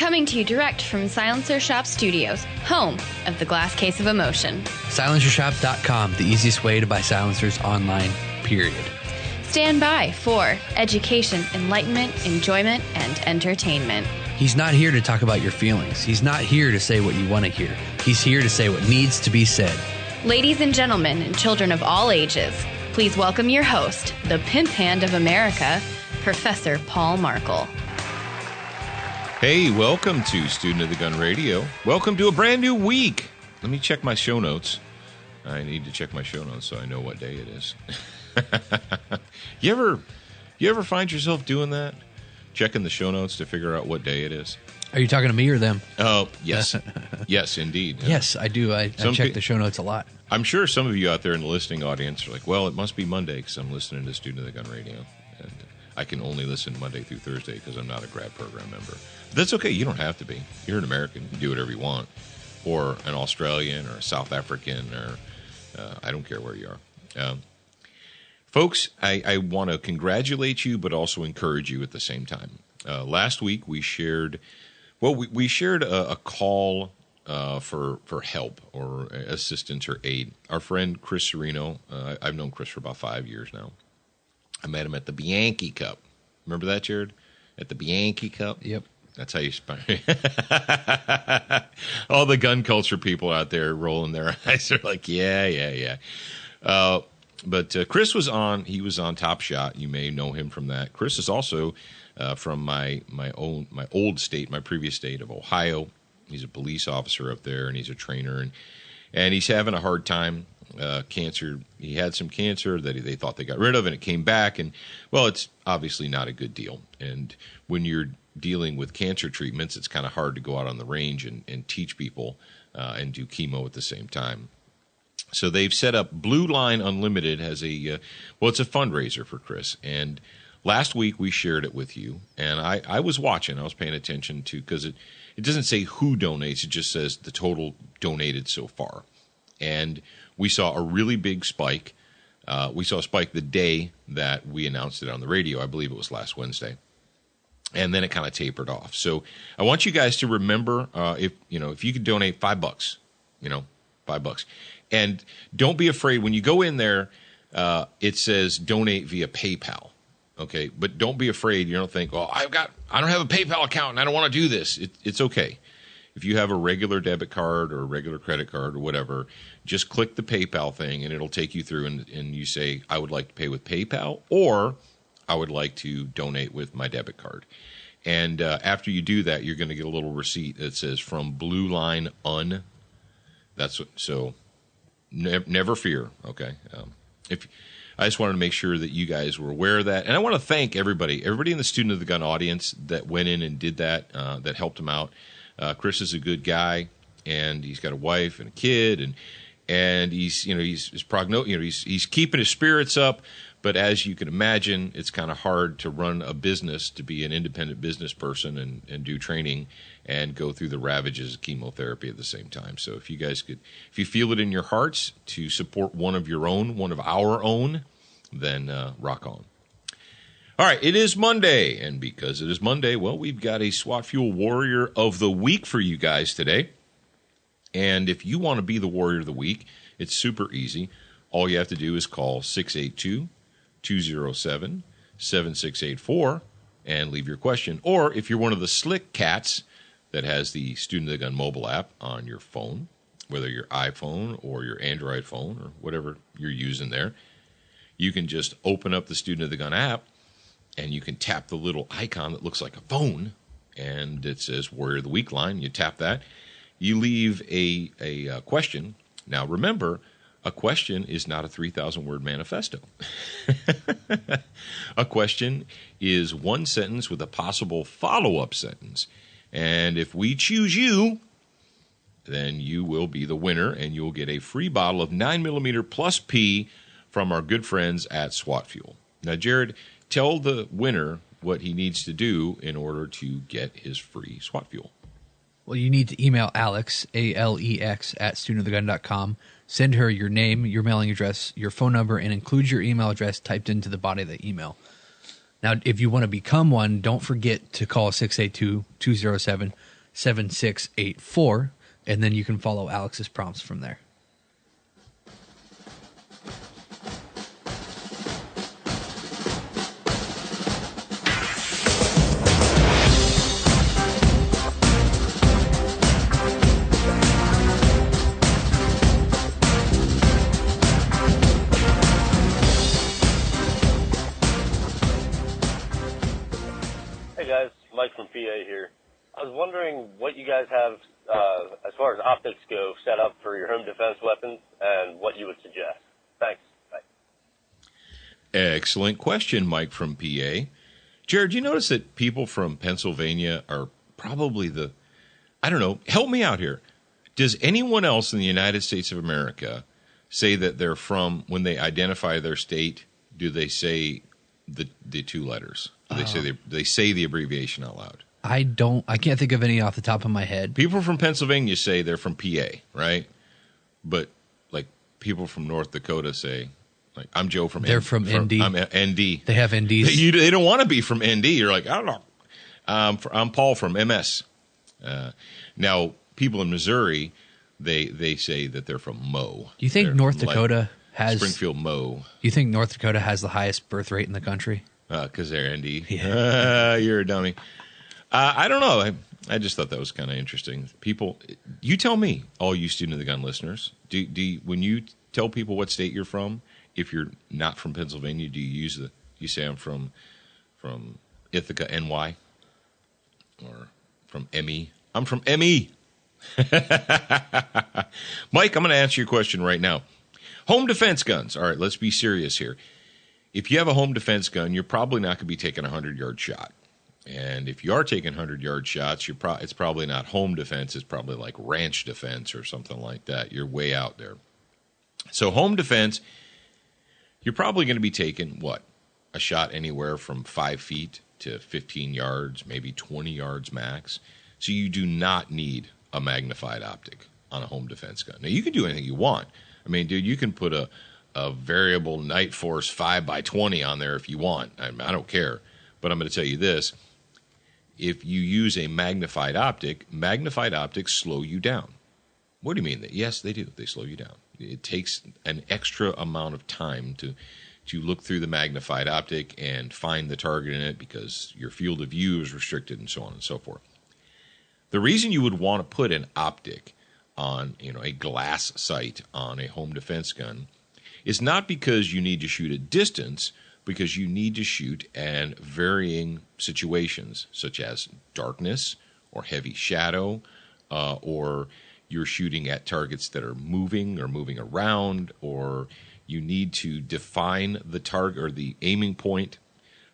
Coming to you direct from Silencer Shop Studios, home of the Glass Case of Emotion. SilencerShop.com, the easiest way to buy silencers online, period. Stand by for education, enlightenment, enjoyment, and entertainment. He's not here to talk about your feelings. He's not here to say what you want to hear. He's here to say what needs to be said. Ladies and gentlemen, and children of all ages, please welcome your host, the pimp hand of America, Professor Paul Markle. Hey, welcome to Student of the Gun Radio. Welcome to a brand new week. Let me check my show notes. I need to check my show notes so I know what day it is. You ever find yourself doing that? Checking the show notes to figure out what day it is? Are you talking to me or them? Oh, yes. Yes, indeed. Yes, I do. I check the show notes a lot. I'm sure some of you out there in the listening audience are like, well, it must be Monday because I'm listening to Student of the Gun Radio. And I can only listen Monday through Thursday because I'm not a grad program member. But that's okay. You don't have to be. You're an American. You can do whatever you want. Or an Australian or a South African or I don't care where you are. Folks, I want to congratulate you but also encourage you at the same time. Last week we shared, we shared a call for help or assistance or aid. Our friend Chris Serino, I've known Chris for about 5 years now. I met him at the Bianchi Cup. Remember that, Jared? At the Bianchi Cup? Yep. That's how you spell it. All the gun culture people out there rolling their eyes. They're like, yeah. But Chris was on. He was on Top Shot. You may know him from that. Chris is also from my old state, my previous state of Ohio. He's a police officer up there, and he's a trainer, and he's having a hard time. Cancer. He had some cancer that they thought they got rid of, and it came back. And well, it's obviously not a good deal. And when you're dealing with cancer treatments, it's kind of hard to go out on the range and teach people and do chemo at the same time. So they've set up Blue Line Unlimited as it's a fundraiser for Chris. And last week we shared it with you, and I was watching. I was paying attention to, because it doesn't say who donates. It just says the total donated so far. And we saw a really big spike. We saw a spike the day that we announced it on the radio. I believe it was last Wednesday. And then it kind of tapered off. So I want you guys to remember, if you could donate $5, $5. And don't be afraid when you go in there. It says donate via PayPal. Okay, but don't be afraid. You don't think, I don't have a PayPal account and I don't want to do this. It's okay. If you have a regular debit card or a regular credit card or whatever, just click the PayPal thing and it'll take you through and you say, I would like to pay with PayPal or I would like to donate with my debit card. And after you do that, you're going to get a little receipt that says from Blue Line Un. So never fear, okay? I just wanted to make sure that you guys were aware of that. And I want to thank everybody in the Student of the Gun audience that went in and did that, that helped him out. Chris is a good guy, and he's got a wife and a kid, and he's he's keeping his spirits up. But as you can imagine, it's kind of hard to run a business, to be an independent business person and do training and go through the ravages of chemotherapy at the same time. So if you feel it in your hearts to support one of our own, then rock on. All right, it is Monday, and because it is Monday, well, we've got a SWAT Fuel Warrior of the Week for you guys today. And if you want to be the Warrior of the Week, it's super easy. All you have to do is call 682-207-7684 and leave your question. Or if you're one of the slick cats that has the Student of the Gun mobile app on your phone, whether your iPhone or your Android phone or whatever you're using there, you can just open up the Student of the Gun app and you can tap the little icon that looks like a phone, and it says Warrior of the Week line. You tap that. You leave a question. Now, remember, a question is not a 3,000-word manifesto. A question is one sentence with a possible follow-up sentence. And if we choose you, then you will be the winner, and you will get a free bottle of 9mm plus P from our good friends at SWAT Fuel. Now, Jared, tell the winner what he needs to do in order to get his free SWAT Fuel. Well, you need to email Alex, ALEX, at studentofthegun.com. Send her your name, your mailing address, your phone number, and include your email address typed into the body of the email. Now, if you want to become one, don't forget to call 682-207-7684, and then you can follow Alex's prompts from there. Mike from PA here. I was wondering what you guys have, as far as optics go, set up for your home defense weapons and what you would suggest. Thanks. Bye. Excellent question, Mike from PA. Jared, you notice that people from Pennsylvania are probably I don't know, help me out here. Does anyone else in the United States of America say that they're from, when they identify their state, do they say the two letters? They say the abbreviation out loud? I can't think of any off the top of my head. People from Pennsylvania say they're from PA, right? But like people from North Dakota say, like, I'm Joe from They're from ND. I'm ND. They have NDs. They don't want to be from ND. You're like, I don't know. I'm Paul from MS. Now, people in Missouri, they say that they're from Mo. Do you think North Dakota has Springfield Mo? Do you think North Dakota has the highest birth rate in the country? Because they're ND. Yeah. You're a dummy. I don't know. I just thought that was kind of interesting. People, you tell me, all you Student of the Gun listeners, do when you tell people what state you're from, if you're not from Pennsylvania, do you say I'm from Ithaca, NY, or from ME? I'm from ME. Mike, I'm going to answer your question right now. Home defense guns. All right, let's be serious here. If you have a home defense gun, you're probably not going to be taking a 100-yard shot. And if you are taking 100-yard shots, it's probably not home defense. It's probably like ranch defense or something like that. You're way out there. So home defense, you're probably going to be taking, a shot anywhere from 5 feet to 15 yards, maybe 20 yards max. So you do not need a magnified optic on a home defense gun. Now, you can do anything you want. I mean, dude, you can put a variable night force 5x20 on there if you want. I don't care. But I'm going to tell you this. If you use a magnified optics slow you down. What do you mean? Yes, they do. They slow you down. It takes an extra amount of time to look through the magnified optic and find the target in it because your field of view is restricted and so on and so forth. The reason you would want to put an optic on, a glass sight on a home defense gun is not because you need to shoot at distance, because you need to shoot in varying situations, such as darkness or heavy shadow, or you're shooting at targets that are moving or moving around, or you need to define the target or the aiming point.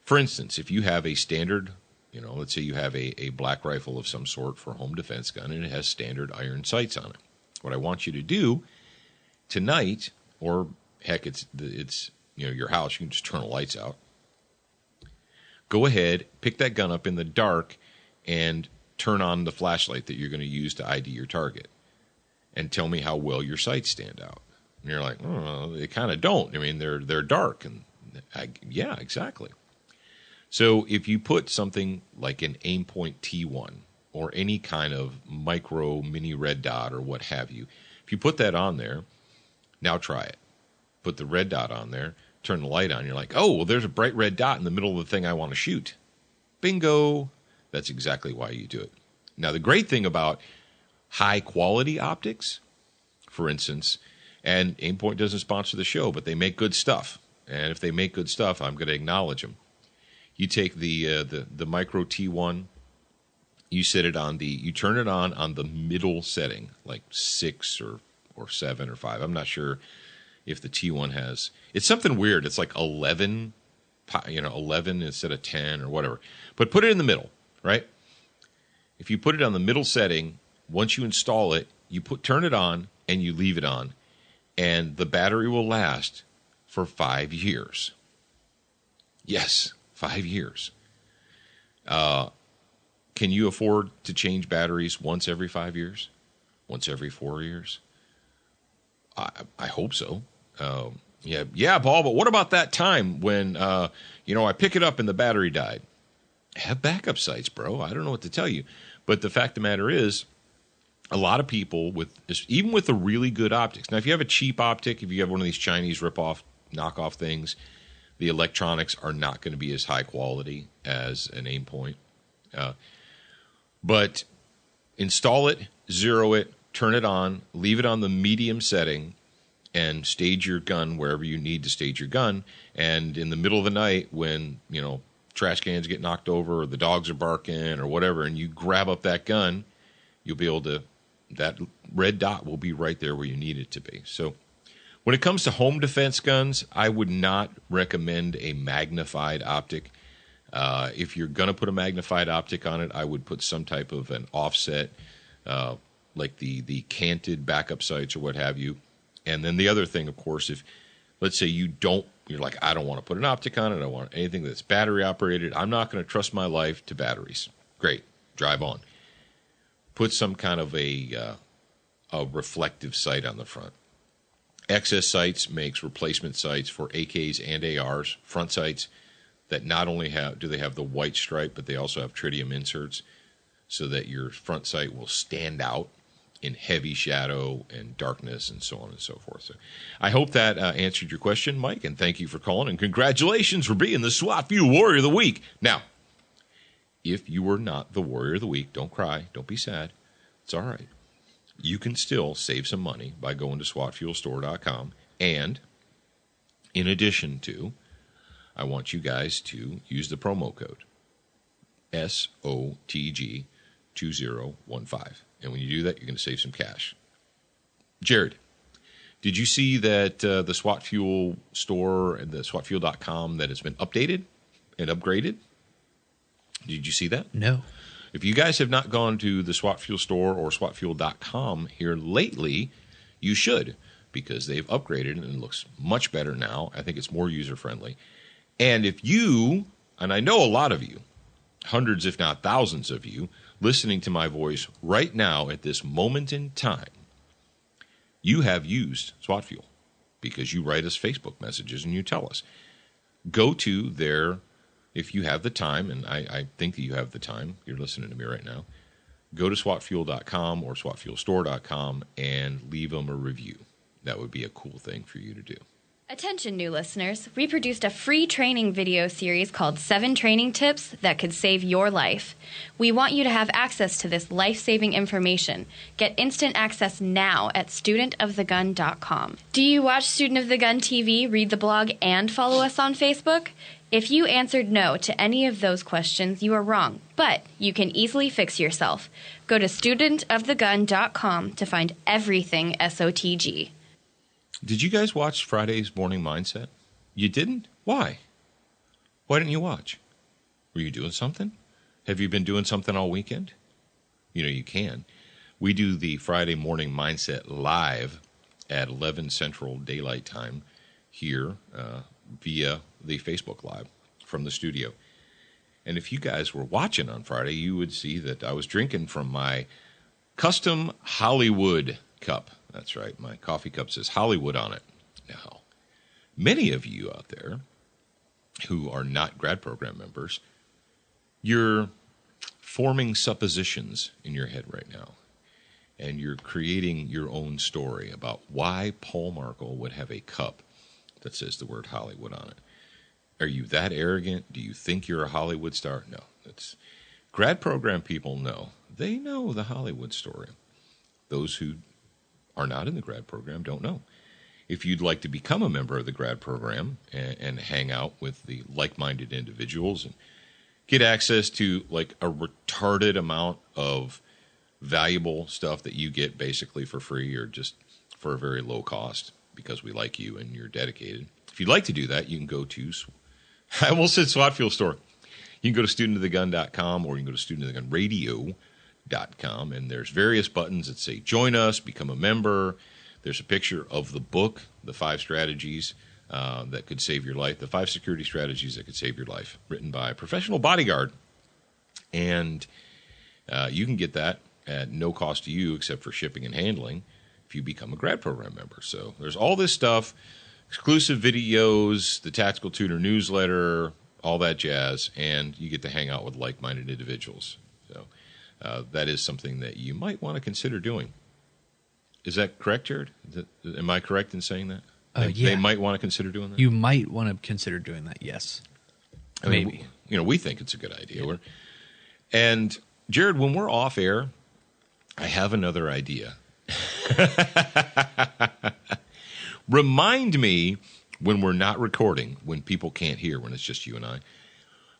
For instance, if you have a standard, let's say you have a black rifle of some sort for a home defense gun and it has standard iron sights on it. What I want you to do tonight, or heck, it's your house, you can just turn the lights out. Go ahead, pick that gun up in the dark, and turn on the flashlight that you're going to use to ID your target. And tell me how well your sights stand out. And you're like, oh, they kind of don't. I mean, they're dark. And yeah, exactly. So if you put something like an Aimpoint T1 or any kind of micro mini red dot or what have you, if you put that on there, now try it. Put the red dot on there, turn the light on, you're like, oh, well, there's a bright red dot in the middle of the thing I want to shoot. Bingo. That's exactly why you do it. Now, the great thing about high-quality optics, for instance, and Aimpoint doesn't sponsor the show, but they make good stuff. And if they make good stuff, I'm going to acknowledge them. You take the micro T1, you turn it on the middle setting, like 6 or 7 or 5. I'm not sure if the T1 has, it's something weird. It's like 11, 11 instead of 10 or whatever. But put it in the middle, right? If you put it on the middle setting, once you install it, turn it on and you leave it on, and the battery will last for 5 years. Yes, 5 years. Can you afford to change batteries once every 5 years? Once every 4 years? I hope so. Yeah, Paul, but what about that time when, I pick it up and the battery died? Have backup sites, bro. I don't know what to tell you. But the fact of the matter is, a lot of people, even with the really good optics. Now, if you have a cheap optic, if you have one of these Chinese rip-off, knockoff things, the electronics are not going to be as high quality as an aim point. But install it, zero it, turn it on, leave it on the medium setting, and stage your gun wherever you need to stage your gun. And in the middle of the night when, trash cans get knocked over or the dogs are barking or whatever, and you grab up that gun, you'll be able to, that red dot will be right there where you need it to be. So when it comes to home defense guns, I would not recommend a magnified optic. If you're going to put a magnified optic on it, I would put some type of an offset, like the canted backup sights or what have you. And then the other thing, of course, if let's say you're like, I don't want to put an optic on it. I don't want anything that's battery operated. I'm not going to trust my life to batteries. Great. Drive on. Put some kind of a reflective sight on the front. Excess Sights makes replacement sights for AKs and ARs, front sights that not only have the white stripe, but they also have tritium inserts so that your front sight will stand out in heavy shadow and darkness and so on and so forth. So I hope that answered your question, Mike, and thank you for calling, and congratulations for being the SWAT Fuel Warrior of the Week. Now, if you were not the Warrior of the Week, don't cry, don't be sad. It's all right. You can still save some money by going to SWATfuelstore.com, and in addition to, I want you guys to use the promo code SOTG 2015. And when you do that, you're going to save some cash. Jared, did you see that the SWAT Fuel store and the SWATfuel.com that has been updated and upgraded? Did you see that? No. If you guys have not gone to the SWAT Fuel store or SWATfuel.com here lately, you should, because they've upgraded and it looks much better now. I think it's more user-friendly. And if you, and I know a lot of you, hundreds if not thousands of you, listening to my voice right now at this moment in time, you have used SWAT Fuel because you write us Facebook messages and you tell us. Go to their, if you have the time, and I think that you have the time, you're listening to me right now, go to SWATfuel.com or SWATfuelstore.com and leave them a review. That would be a cool thing for you to do. Attention, new listeners. We produced a free training video series called 7 Training Tips That Could Save Your Life. We want you to have access to this life-saving information. Get instant access now at studentofthegun.com. Do you watch Student of the Gun TV, read the blog, and follow us on Facebook? If you answered no to any of those questions, you are wrong, but you can easily fix yourself. Go to studentofthegun.com to find everything SOTG. Did you guys watch Friday's Morning Mindset? You didn't? Why? Why didn't you watch? Were you doing something? Have you been doing something all weekend? You can. We do the Friday Morning Mindset live at 11 Central Daylight Time here via the Facebook Live from the studio. And if you guys were watching on Friday, you would see that I was drinking from my custom Hollywood cup. That's right. My coffee cup says Hollywood on it. Now, many of you out there who are not grad program members, you're forming suppositions in your head right now. And you're creating your own story about why Paul Markle would have a cup that says the word Hollywood on it. Are you that arrogant? Do you think you're a Hollywood star? No. That's grad program people know. They know the Hollywood story. Those who are not in the grad program don't know. If you'd like to become a member of the grad program and hang out with the like-minded individuals and get access to like a retarded amount of valuable stuff that you get basically for free or just for a very low cost because we like you and you're dedicated. If you'd like to do that, you can go to, I almost said SWAT Fuel Store. You can go to studentofthegun.com or you can go to studentofthegunradio.com. And there's various buttons that say join us, become a member. There's a picture of the book, The 5 Strategies That Could Save Your Life, The 5 Security Strategies That Could Save Your Life, written by a professional bodyguard. And you can get that at no cost to you except for shipping and handling if you become a grad program member. So there's all this stuff. exclusive videos, the Tactical Tutor newsletter, all that jazz, and you get to hang out with like-minded individuals. So that is something that you might want to consider doing. Is that correct, Jared? Am I correct in saying that? Yeah. They might want to consider doing that? You might want to consider doing that, yes. I mean, Maybe. we think it's a good idea. And, Jared, when we're off air, I have another idea. Remind me when we're not recording, when people can't hear, when it's just you and I,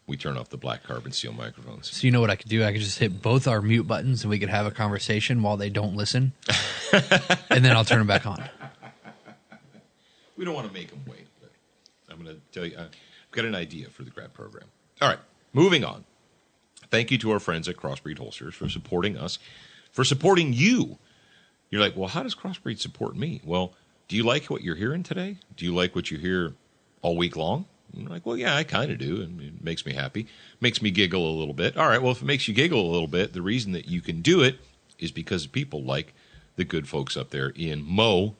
we turn off the black carbon steel microphones. So you know what I could do? I could just hit both our mute buttons and we could have a conversation while they don't listen. And then I'll turn them back on. We don't want to make them wait, but I'm going to tell you, I've got an idea for the grad program. All right, moving on. Thank you to our friends at Crossbreed Holsters for supporting us, for supporting you. You're like, well, how does Crossbreed support me? Well, do you like what you're hearing today? Do you like what you hear all week long? And you're like, well, yeah, I kind of do, and it makes me happy. Makes me giggle a little bit. All right, well, if it makes you giggle a little bit, the reason that you can do it is because of people like the good folks up there in Mo.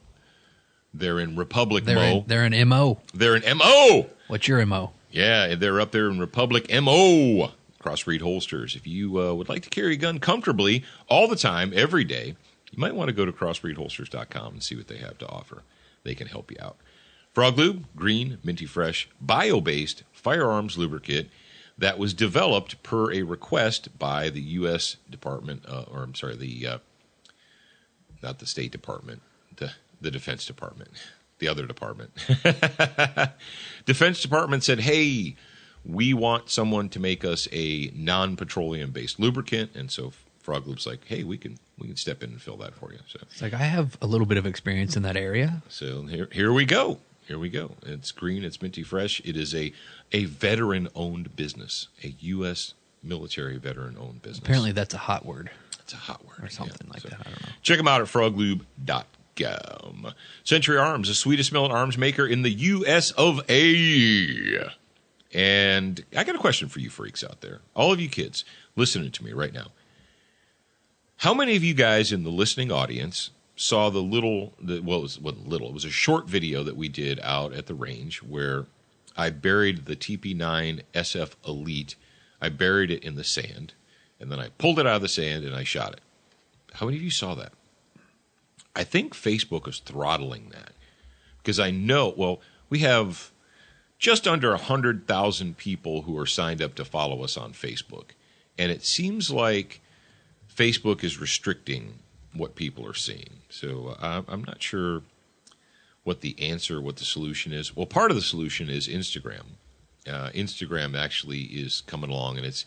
They're in Republic Mo. They're in MO. They're in MO. What's your MO? Yeah, they're up there in Republic MO. Crossbreed Holsters. If you would like to carry a gun comfortably all the time, every day, you might want to go to crossbreedholsters.com and see what they have to offer. They can help you out. Frog Lube, green, minty fresh, bio-based firearms lubricant that was developed per a request by the U.S. Department, not the State Department, the Defense Department, the other department. Defense Department said, hey, we want someone to make us a non-petroleum-based lubricant, and so Frog Lube's like, hey, we can step in and fill that for you. So it's like, I have a little bit of experience in that area. So here we go. Here we go. It's green. It's minty fresh. It is a veteran-owned business, a U.S. military veteran-owned business. Apparently that's a hot word. It's a hot word. Or something like that. I don't know. Check them out at froglube.com. Century Arms, the sweetest smelling arms maker in the U.S. of A. And I got a question for you freaks out there. All of you kids listening to me right now. How many of you guys in the listening audience saw it was a short video that we did out at the range where I buried the TP9 SF Elite. I buried it in the sand, and then I pulled it out of the sand and I shot it. How many of you saw that? I think Facebook is throttling that because I know, we have just under 100,000 people who are signed up to follow us on Facebook, and it seems like Facebook is restricting what people are seeing. So I'm not sure what the solution is. Well, part of the solution is Instagram. Instagram actually is coming along, and it's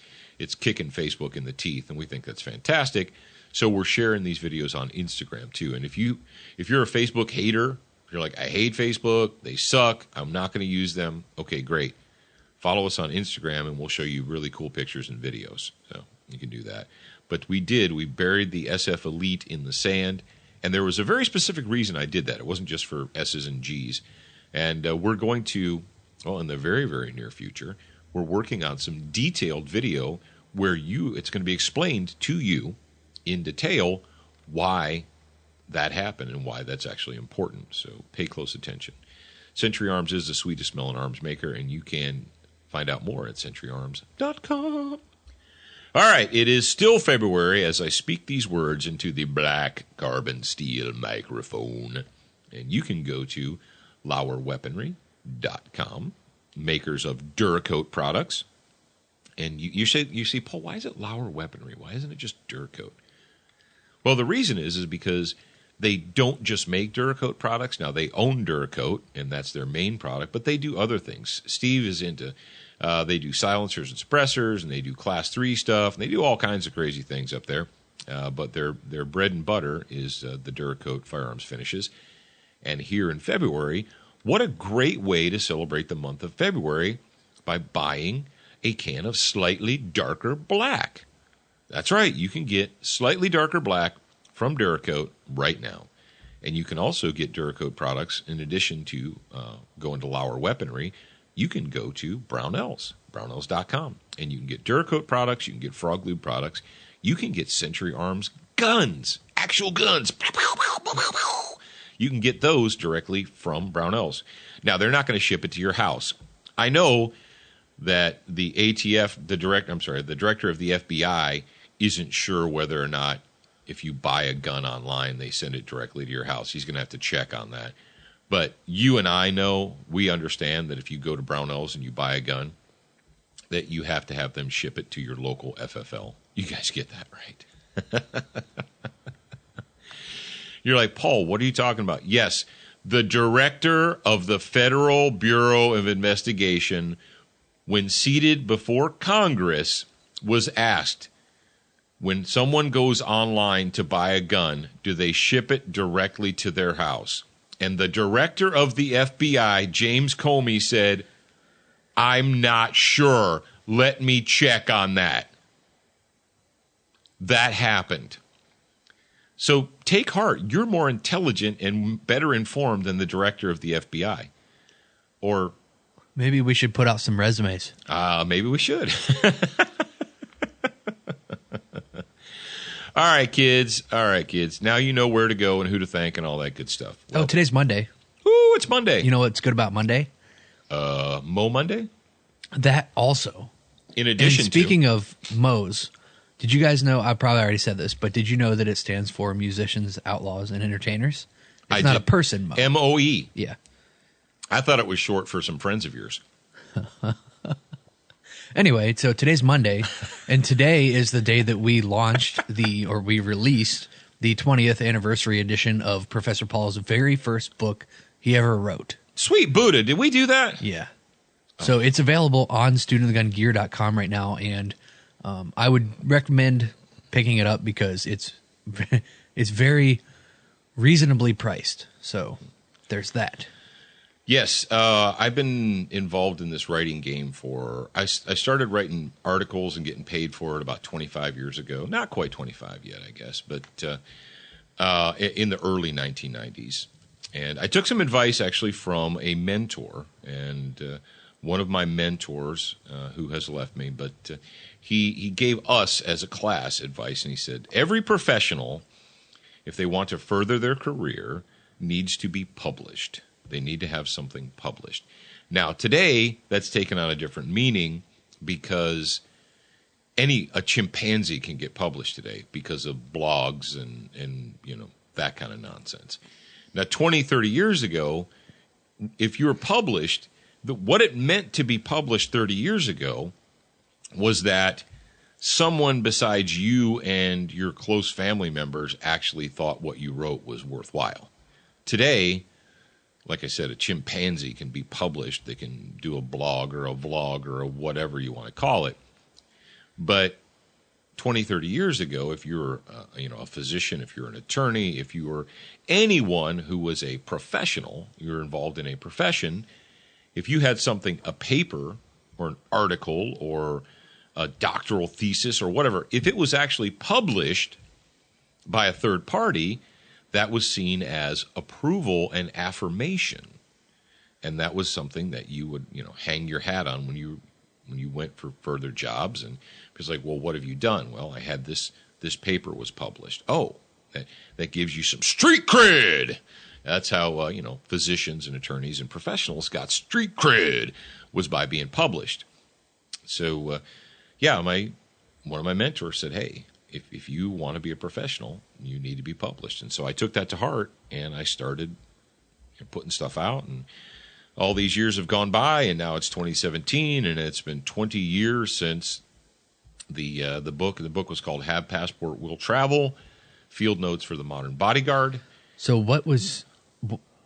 kicking Facebook in the teeth, and we think that's fantastic. So we're sharing these videos on Instagram too. And if you're a Facebook hater, you're like, I hate Facebook, they suck, I'm not going to use them. Okay, great. Follow us on Instagram, and we'll show you really cool pictures and videos. So you can do that. But we buried the SF Elite in the sand, and there was a very specific reason I did that. It wasn't just for S's and G's. And we're going to, in the very, very near future, we're working on some detailed video where it's going to be explained to you in detail why that happened and why that's actually important. So pay close attention. Century Arms is the sweetest smelling arms maker, and you can find out more at centuryarms.com. All right, it is still February as I speak these words into the black carbon steel microphone. And you can go to lauerweaponry.com, makers of Duracoat products. And you see, Paul, why is it Lauer Weaponry? Why isn't it just Duracoat? Well, the reason is because they don't just make Duracoat products. Now, they own Duracoat, and that's their main product, but they do other things. Steve is into... they do silencers and suppressors, and they do Class 3 stuff, and they do all kinds of crazy things up there. But their bread and butter is the Duracoat firearms finishes. And here in February, what a great way to celebrate the month of February by buying a can of slightly darker black. That's right, you can get slightly darker black from Duracoat right now. And you can also get Duracoat products in addition to going to Lauer Weaponry. You can go to Brownells, brownells.com, and you can get Duracoat products, you can get Frog Lube products, you can get Century Arms guns, actual guns. You can get those directly from Brownells. Now, they're not going to ship it to your house. I know that the the director of the FBI isn't sure whether or not if you buy a gun online, they send it directly to your house. He's going to have to check on that. But you and I know, we understand that if you go to Brownells and you buy a gun, that you have to have them ship it to your local FFL. You guys get that right. You're like, Paul, what are you talking about? Yes, the director of the Federal Bureau of Investigation, when seated before Congress, was asked, when someone goes online to buy a gun, do they ship it directly to their house? And the director of the FBI, James Comey, said, I'm not sure. Let me check on that. That happened. So take heart. You're more intelligent and better informed than the director of the FBI. Or maybe we should put out some resumes. Maybe we should. All right, kids. Now you know where to go and who to thank and all that good stuff. Well, today's Monday. Ooh, it's Monday. You know what's good about Monday? Mo Monday? That also. In addition and speaking of Mo's, did you guys know, I probably already said this, but did you know that it stands for Musicians, Outlaws, and Entertainers? It's not a person, Mo. M-O-E. Yeah. I thought it was short for some friends of yours. Anyway, so today's Monday, and today is the day that we launched we released the 20th anniversary edition of Professor Paul's very first book he ever wrote. Sweet Buddha, did we do that? Yeah. So it's available on studentofthegungear.com right now, and I would recommend picking it up because it's very reasonably priced. So there's that. Yes, I've been involved in this writing game I started writing articles and getting paid for it about 25 years ago. Not quite 25 yet, I guess, but in the early 1990s. And I took some advice actually from a mentor, and one of my mentors who has left me, but he gave us as a class advice, and he said, every professional, if they want to further their career, needs to be published. They need to have something published. Now, today, that's taken on a different meaning because a chimpanzee can get published today because of blogs and that kind of nonsense. Now, 20, 30 years ago, if you were published, what it meant to be published 30 years ago was that someone besides you and your close family members actually thought what you wrote was worthwhile. Today, like I said, a chimpanzee can be published. They can do a blog or a vlog or whatever you want to call it. But 20, 30 years ago, if you're a physician, if you're an attorney, if you were anyone who was a professional, you're involved in a profession, if you had something, a paper or an article or a doctoral thesis or whatever, if it was actually published by a third party, that was seen as approval and affirmation. And that was something that you would, hang your hat on when you went for further jobs. And it's like, well, what have you done? Well, I had this paper was published. Oh, that gives you some street cred. That's how, physicians and attorneys and professionals got street cred, was by being published. So, one of my mentors said, hey, if you want to be a professional, you need to be published. And so I took that to heart, and I started putting stuff out. And all these years have gone by, and now it's 2017, and it's been 20 years since the book. The book was called Have Passport, Will Travel, Field Notes for the Modern Bodyguard. So what was,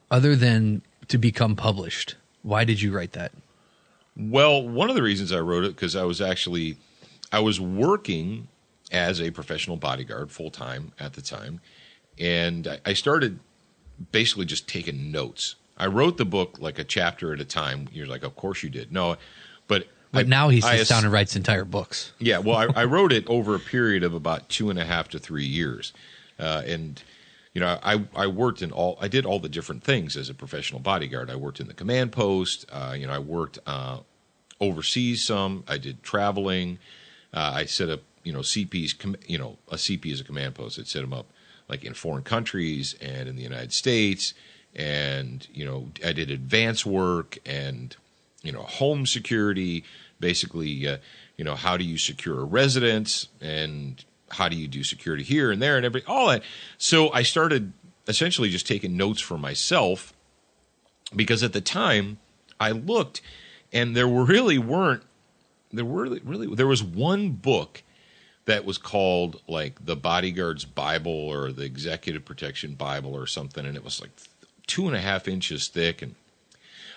other than to become published, why did you write that? Well, one of the reasons I wrote it, because I was working as a professional bodyguard full-time at the time, and I started basically just taking notes. I wrote the book like a chapter at a time. You're like, of course you did. No, but now he sits down and writes entire books. Yeah, well, I wrote it over a period of about 2.5 to 3 years, and I worked I did all the different things as a professional bodyguard. I worked in the command post. I worked overseas some. I did traveling. I set up, CPs, a CP is a command post. I'd set them up like in foreign countries and in the United States. And, I did advanced work and, home security, basically, how do you secure a residence and how do you do security here and there and all that. So I started essentially just taking notes for myself, because at the time I looked and there was one book that was called like the Bodyguard's Bible or the Executive Protection Bible or something. And it was like 2.5 inches thick. And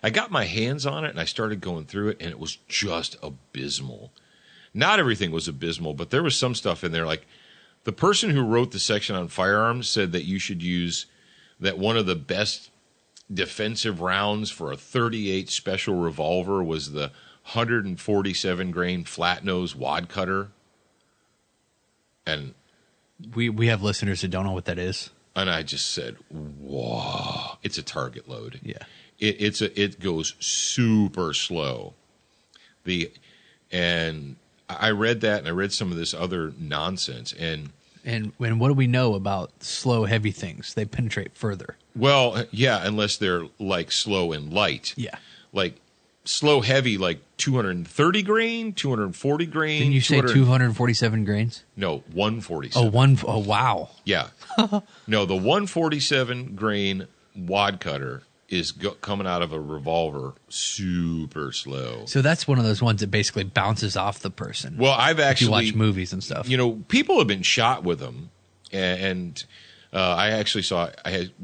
I got my hands on it and I started going through it, and it was just abysmal. Not everything was abysmal, but there was some stuff in there. Like the person who wrote the section on firearms said that you should use that one of the best defensive rounds for a .38 special revolver was the 147 grain flat nose wad cutter. And we have listeners that don't know what that is. And I just said, "Whoa!" It's a target load. Yeah, it goes super slow. And I read that, and I read some of this other nonsense, and what do we know about slow, heavy things? They penetrate further. Well, yeah, unless they're like slow and light. Yeah, like slow, heavy, like 230 grain, 240 grain. Didn't you say 247 grains? No, 147. Oh, wow. Yeah. No, the 147 grain wad cutter is coming out of a revolver super slow. So that's one of those ones that basically bounces off the person. Well, I've actually... If you watch movies and stuff. People have been shot with them, and I actually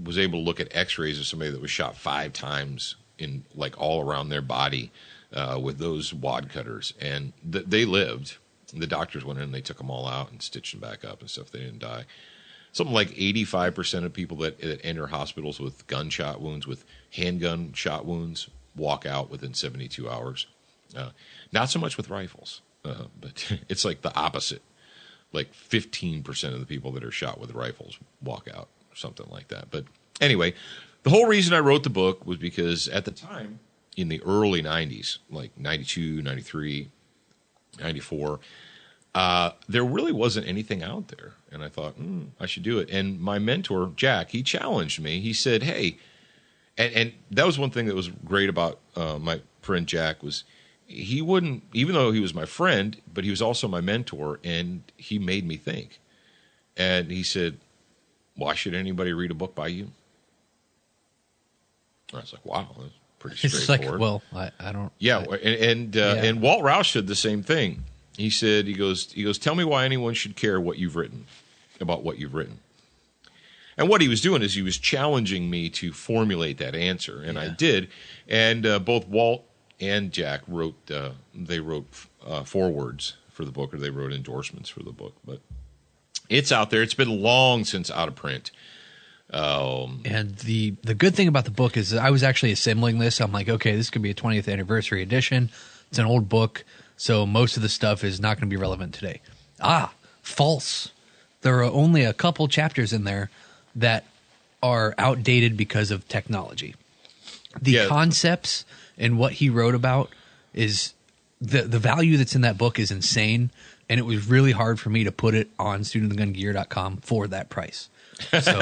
was able to look at x-rays of somebody that was shot 5 times in like all around their body with those wad cutters, and they lived. The doctors went in and they took them all out and stitched them back up and stuff. They didn't die. Something like 85% of people that enter hospitals with gunshot wounds, with handgun shot wounds, walk out within 72 hours. Not so much with rifles, but it's like the opposite. Like 15% of the people that are shot with rifles walk out, or something like that. But anyway, the whole reason I wrote the book was because at the time, in the early 90s, like 92, 93, 94, there really wasn't anything out there. And I thought, I should do it. And my mentor, Jack, he challenged me. He said, hey, and that was one thing that was great about my friend Jack was he wouldn't, even though he was my friend, but he was also my mentor, and he made me think. And he said, why should anybody read a book by you? And I was like, wow, that's pretty straightforward. It's like, I don't. Yeah, and Walt Roush said the same thing. He said, he goes, tell me why anyone should care about what you've written. And what he was doing is he was challenging me to formulate that answer, and I did. And both Walt and Jack wrote forewords for the book, or they wrote endorsements for the book. But it's out there. It's been long since out of print. And the good thing about the book is that I was actually assembling this. I'm like, okay, this could be a 20th anniversary edition. It's an old book, so most of the stuff is not going to be relevant today. False. There are only a couple chapters in there that are outdated because of technology. The concepts and what he wrote about is the value that's in that book is insane, and it was really hard for me to put it on studentofthegungear.com for that price. So,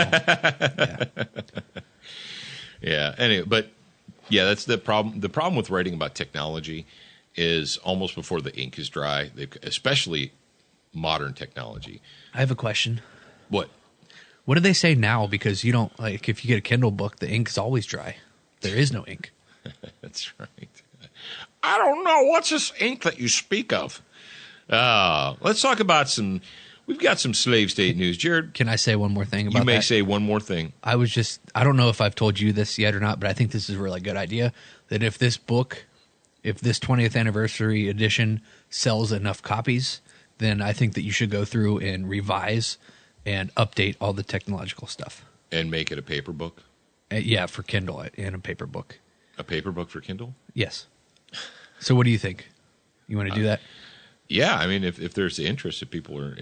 yeah. Anyway, but yeah, that's the problem. The problem with writing about technology is almost before the ink is dry, especially modern technology. I have a question. What do they say now? Because you don't, like, if you get a Kindle book, the ink is always dry. There is no ink. That's right. I don't know. What's this ink that you speak of? Let's talk about we've got some slave state news. Jared, can I say one more thing about that? You may say one more thing. I don't know if I've told you this yet or not, but I think this is a really good idea, that if this 20th anniversary edition sells enough copies, then I think that you should go through and revise and update all the technological stuff. And make it a paper book? Yeah, for Kindle and a paper book. A paper book for Kindle? Yes. So what do you think? You want to do that? Yeah, I mean, if there's the interest, if people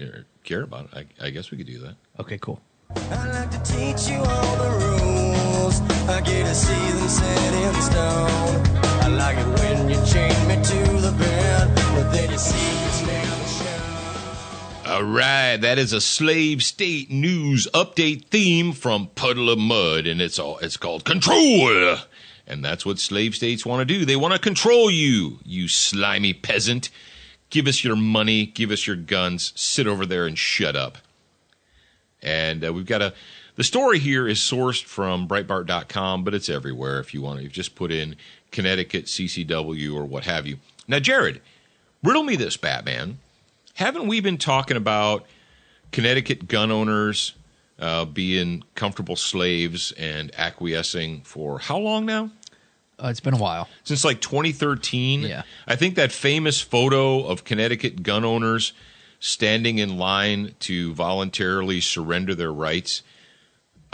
care about it, I guess we could do that. Okay, cool. I like to teach you all the rules. I get to see them set in stone. I like it when you chain me to the bed, but then you see it's never shown. All right, that is a slave state news update theme from Puddle of Mud, and it's called Control. And that's what slave states want to do. They want to control you, you slimy peasant. Give us your money, give us your guns, sit over there and shut up. And we've got the story here is sourced from Breitbart.com, but it's everywhere if you want to. You just put in Connecticut, CCW, or what have you. Now, Jared, riddle me this, Batman. Haven't we been talking about Connecticut gun owners being comfortable slaves and acquiescing for how long now? It's been a while. Since like 2013. Yeah. I think that famous photo of Connecticut gun owners standing in line to voluntarily surrender their rights,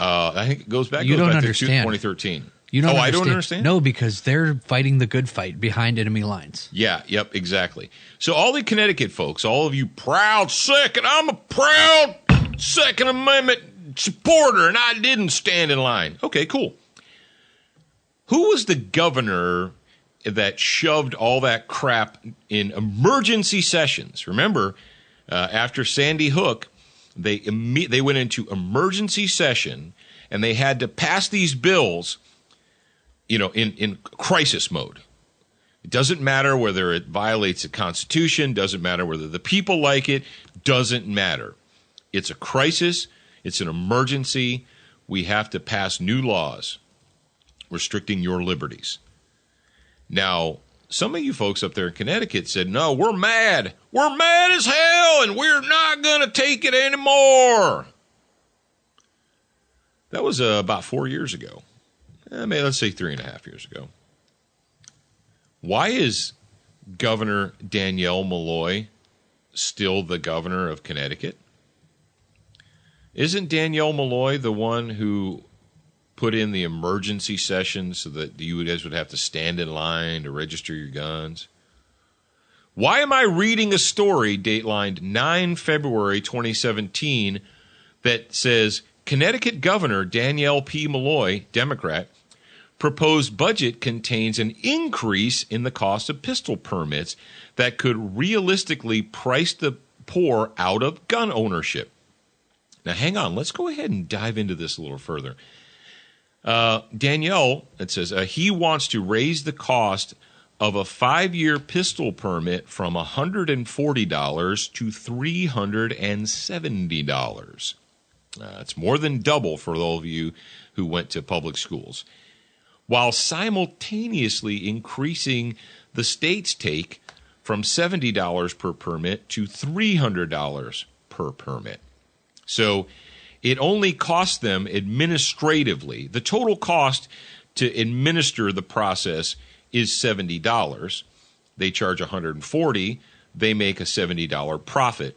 I think it goes back, You don't to understand. 2013. You don't I don't understand? No, because they're fighting the good fight behind enemy lines. Yeah, yep, exactly. So all the Connecticut folks, all of you proud second, I'm a proud Second Amendment supporter, and I didn't stand in line. Okay, cool. Who was the governor that shoved all that crap in emergency sessions? Remember, after Sandy Hook, they went into emergency session, and they had to pass these bills, in crisis mode. It doesn't matter whether it violates the Constitution, doesn't matter whether the people like it, doesn't matter. It's a crisis. It's an emergency. We have to pass new laws restricting your liberties. Now, some of you folks up there in Connecticut said, no, we're mad. We're mad as hell, and we're not going to take it anymore. That was about 4 years ago. Let's say 3.5 years ago. Why is Governor Danielle Malloy still the governor of Connecticut? Isn't Danielle Malloy the one who put in the emergency session so that you guys would have to stand in line to register your guns? Why am I reading a story datelined 9 February 2017 that says Connecticut Governor Danielle P. Malloy, Democrat, proposed budget contains an increase in the cost of pistol permits that could realistically price the poor out of gun ownership? Now, hang on. Let's go ahead and dive into this a little further. Danielle, it says, he wants to raise the cost of a 5-year pistol permit from $140 to $370. It's more than double for all of you who went to public schools, while simultaneously increasing the state's take from $70 per permit to $300 per permit. So it only costs them administratively. The total cost to administer the process is $70. They charge $140. They make a $70 profit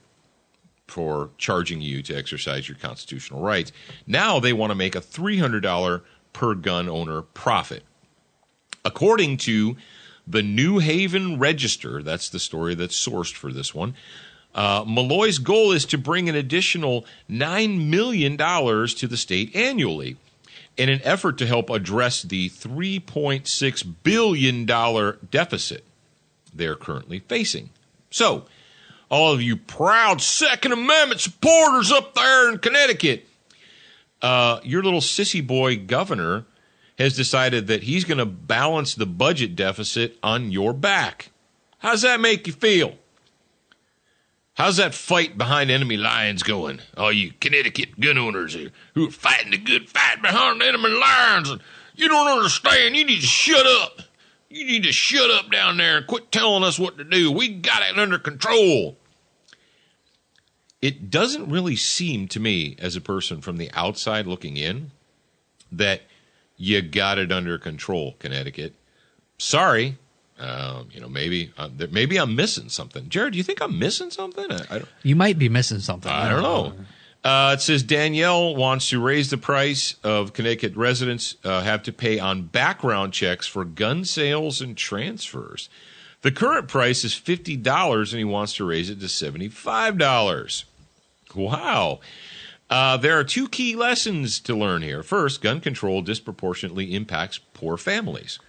for charging you to exercise your constitutional rights. Now they want to make a $300 per gun owner profit. According to the New Haven Register, that's the story that's sourced for this one, Malloy's goal is to bring an additional $9 million to the state annually in an effort to help address the $3.6 billion deficit they're currently facing. So, all of you proud Second Amendment supporters up there in Connecticut, your little sissy boy governor has decided that he's going to balance the budget deficit on your back. How's that make you feel? How's that fight behind enemy lines going? All you Connecticut gun owners who are fighting the good fight behind enemy lines. And you don't understand. You need to shut up. You need to shut up down there and quit telling us what to do. We got it under control. It doesn't really seem to me, as a person from the outside looking in, that you got it under control, Connecticut. Sorry. Maybe I'm missing something. Jared, do you think I'm missing something? You might be missing something. I don't know. It says Danielle wants to raise the price of Connecticut residents have to pay on background checks for gun sales and transfers. The current price is $50, and he wants to raise it to $75. Wow. There are 2 key lessons to learn here. First, gun control disproportionately impacts poor families.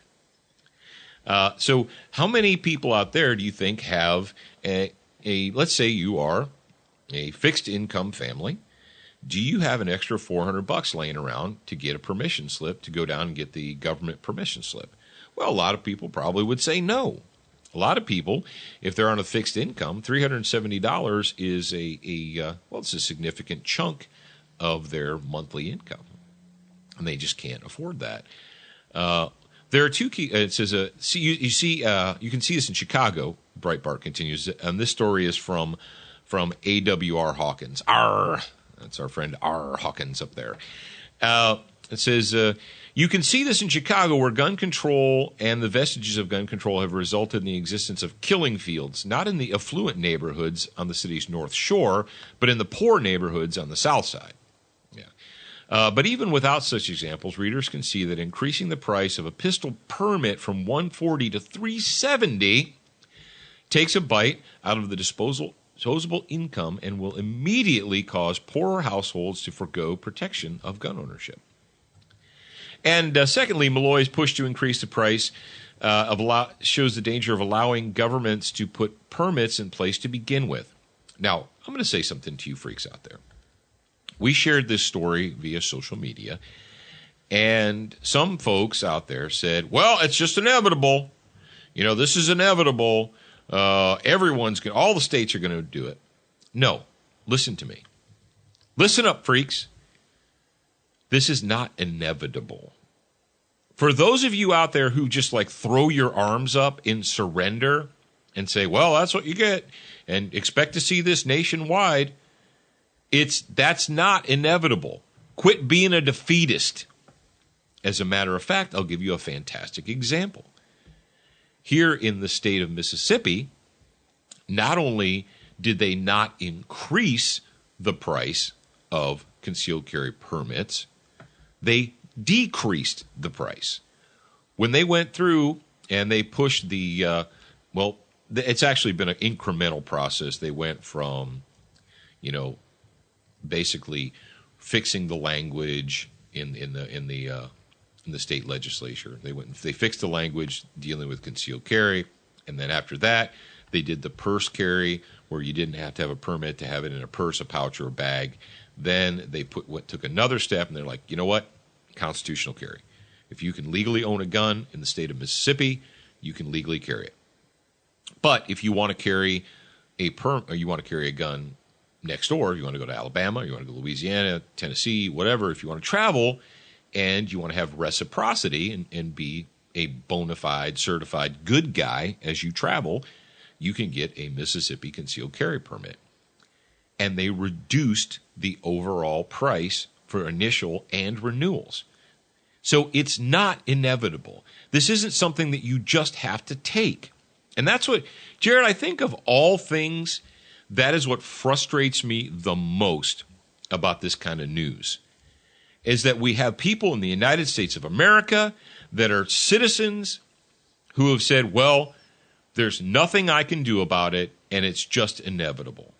So how many people out there do you think have let's say you are a fixed income family, do you have an extra $400 laying around to get a permission slip to go down and get the government permission slip? Well, a lot of people probably would say no. A lot of people, if they're on a fixed income, $370 is it's a significant chunk of their monthly income, and they just can't afford that. There are two key. It says, you can see this in Chicago. Breitbart continues, and this story is from AWR Hawkins. That's our friend R. Hawkins up there. It says, you can see this in Chicago, where gun control and the vestiges of gun control have resulted in the existence of killing fields, not in the affluent neighborhoods on the city's North Shore, but in the poor neighborhoods on the South Side. But even without such examples, readers can see that increasing the price of a pistol permit from $140 to $370 takes a bite out of the disposable income and will immediately cause poorer households to forgo protection of gun ownership. And secondly, Malloy's push to increase the price shows the danger of allowing governments to put permits in place to begin with. Now, I'm going to say something to you freaks out there. We shared this story via social media, and some folks out there said, well, it's just inevitable. This is inevitable. All the states are going to do it. No, listen to me. Listen up, freaks. This is not inevitable. For those of you out there who just throw your arms up in surrender and say, well, that's what you get, and expect to see this nationwide, that's not inevitable. Quit being a defeatist. As a matter of fact, I'll give you a fantastic example. Here in the state of Mississippi, not only did they not increase the price of concealed carry permits, they decreased the price. When they went through and they pushed it's actually been an incremental process. They went from, basically fixing the language in the state legislature. They fixed the language dealing with concealed carry, and then after that, they did the purse carry, where you didn't have to have a permit to have it in a purse, a pouch, or a bag. Then they took another step, and they're like, you know what? Constitutional carry. If you can legally own a gun in the state of Mississippi, you can legally carry it. But if you want to carry a gun next door, you want to go to Alabama, you want to go to Louisiana, Tennessee, whatever, if you want to travel and you want to have reciprocity and be a bona fide, certified good guy as you travel, you can get a Mississippi concealed carry permit. And they reduced the overall price for initial and renewals. So it's not inevitable. This isn't something that you just have to take. And that's what, Jared, I think of all things, that is what frustrates me the most about this kind of news, is that we have people in the United States of America that are citizens who have said, well, there's nothing I can do about it, and it's just inevitable.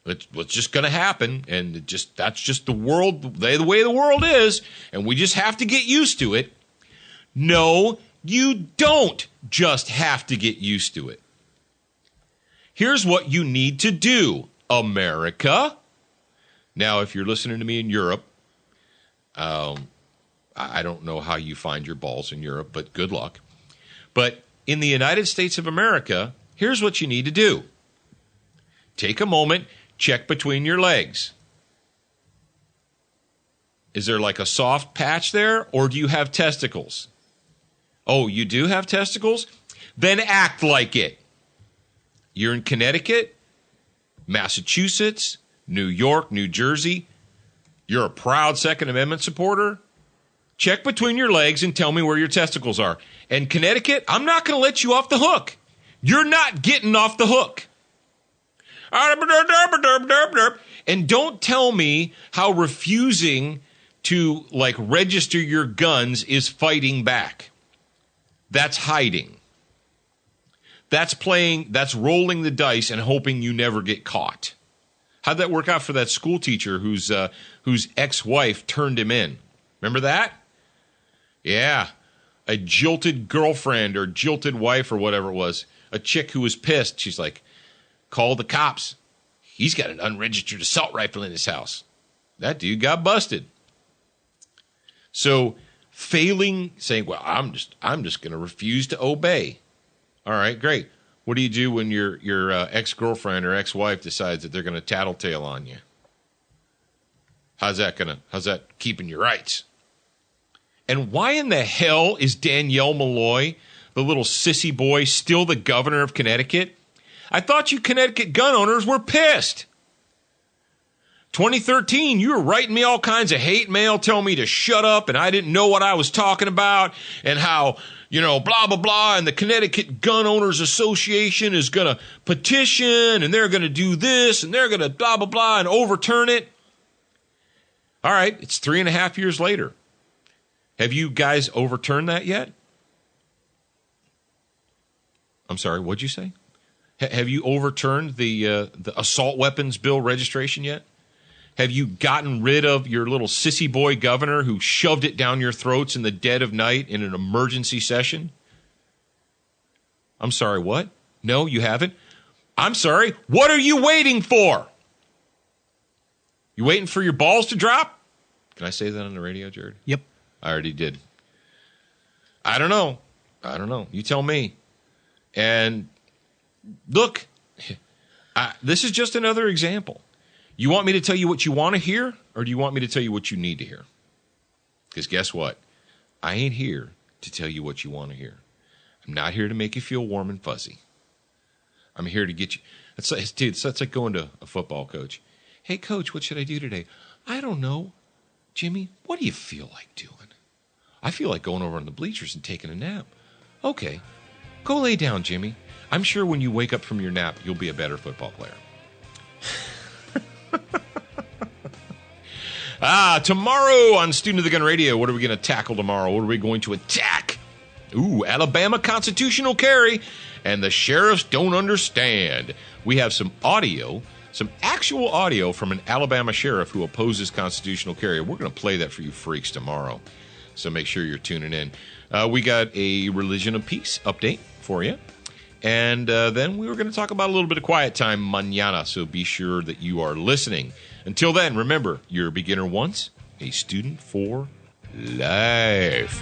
It's just going to happen, and that's just the world, the way the world is, and we just have to get used to it. No, you don't just have to get used to it. Here's what you need to do, America. Now, if you're listening to me in Europe, I don't know how you find your balls in Europe, but good luck. But in the United States of America, here's what you need to do. Take a moment, check between your legs. Is there like a soft patch there, or do you have testicles? Oh, you do have testicles? Then act like it. You're in Connecticut, Massachusetts, New York, New Jersey. You're a proud Second Amendment supporter. Check between your legs and tell me where your testicles are. And Connecticut, I'm not going to let you off the hook. You're not getting off the hook. And don't tell me how refusing to register your guns is fighting back. That's hiding. That's rolling the dice and hoping you never get caught. How'd that work out for that school teacher whose ex-wife turned him in? Remember that? Yeah. A jilted girlfriend or jilted wife or whatever it was. A chick who was pissed. She's like, call the cops. He's got an unregistered assault rifle in his house. That dude got busted. So saying, well, I'm just going to refuse to obey. All right, great. What do you do when your ex-girlfriend or ex-wife decides that they're going to tattletale on you? How's that keeping your rights? And why in the hell is Danielle Malloy, the little sissy boy, still the governor of Connecticut? I thought you Connecticut gun owners were pissed. 2013, you were writing me all kinds of hate mail telling me to shut up and I didn't know what I was talking about and how, blah, blah, blah, and the Connecticut Gun Owners Association is going to petition and they're going to do this and they're going to blah, blah, blah and overturn it. All right, it's 3.5 years later. Have you guys overturned that yet? I'm sorry, what'd you say? Have you overturned the assault weapons bill registration yet? Have you gotten rid of your little sissy boy governor who shoved it down your throats in the dead of night in an emergency session? I'm sorry, what? No, you haven't? I'm sorry, what are you waiting for? You waiting for your balls to drop? Can I say that on the radio, Jared? Yep. I already did. I don't know. You tell me. And look, this is just another example. You want me to tell you what you want to hear, or do you want me to tell you what you need to hear? Because guess what? I ain't here to tell you what you want to hear. I'm not here to make you feel warm and fuzzy. I'm here to get you. It's like going to a football coach. Hey, coach, what should I do today? I don't know. Jimmy, what do you feel like doing? I feel like going over on the bleachers and taking a nap. Okay, go lay down, Jimmy. I'm sure when you wake up from your nap, you'll be a better football player. Tomorrow on Student of the Gun Radio, what are we going to tackle tomorrow? What are we going to attack? Alabama constitutional carry, and the sheriffs don't understand. We have some actual audio from an Alabama sheriff who opposes constitutional carry. We're going to play that for you freaks tomorrow, so make sure you're tuning in. We got a religion of peace update for you. And then we were going to talk about a little bit of quiet time mañana, so be sure that you are listening. Until then, remember, you're a beginner once, a student for life.